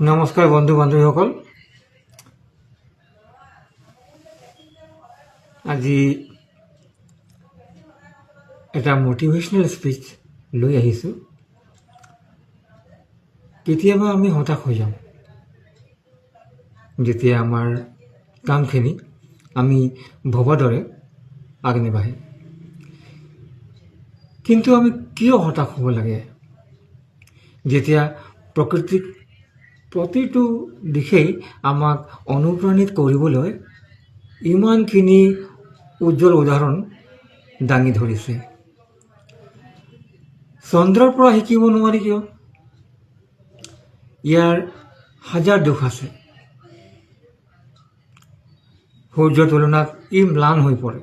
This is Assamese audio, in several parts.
নমস্কাৰ বন্ধু বান্ধৱীসকল, আজি এটা মটিভেশ্যনেল স্পিচ লৈ আহিছোঁ। কেতিয়াবা আমি হতাশ হৈ যাওঁ যেতিয়া আমাৰ কামখিনি আমি ভবাৰ দৰে আগনিবাঢ়ে। কিন্তু আমি কিয় হতাশ হ'ব লাগে যেতিয়া প্ৰকৃতিক প্ৰতিটো দিশেই আমাক অনুপ্ৰাণিত কৰিবলৈ ইমানখিনি উজ্জ্বল উদাহৰণ দাঙি ধৰিছে? চন্দ্ৰৰ পৰা শিকিব নোৱাৰি কিয়? ইয়াৰ হাজাৰ দুখ আছে। সূৰ্যৰ তুলনাত ই ম্লান হৈ পৰে।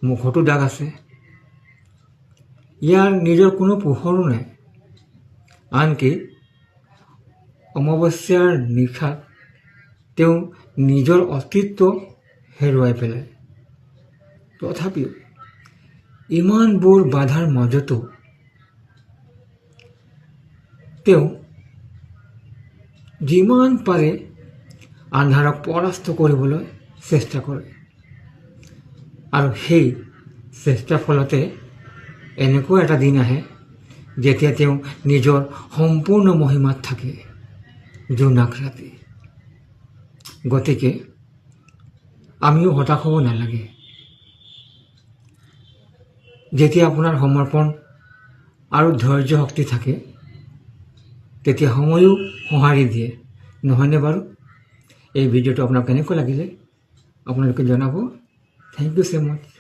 মুখতো দাগ আছে। ইয়াৰ নিজৰ কোনো পোহৰো নাই। আনকি অমাৱস্যাৰ নিশাত তেওঁ নিজৰ অস্তিত্ব হেৰুৱাই পেলায়। তথাপিও ইমানবোৰ বাধাৰ মাজতো তেওঁ যিমান পাৰে আন্ধাৰক পৰাস্ত কৰিবলৈ চেষ্টা কৰে, আৰু সেই চেষ্টাৰ ফলতে এনেকুৱা এটা দিন আহে যেতিয়া তেওঁ নিজৰ সম্পূৰ্ণ মহিমাত থাকে, জোনাক ৰাতি। গতিকে আমিও হতাশ হ'ব নালাগে। যেতিয়া আপোনাৰ সমৰ্পণ আৰু ধৈৰ্য শক্তি থাকে, তেতিয়া সময়ো সঁহাৰি দিয়ে, নহয়নে বাৰু? এই ভিডিঅ'টো আপোনাক কেনেকুৱা লাগিলে আপোনালোকে জনাব। Thank you so much।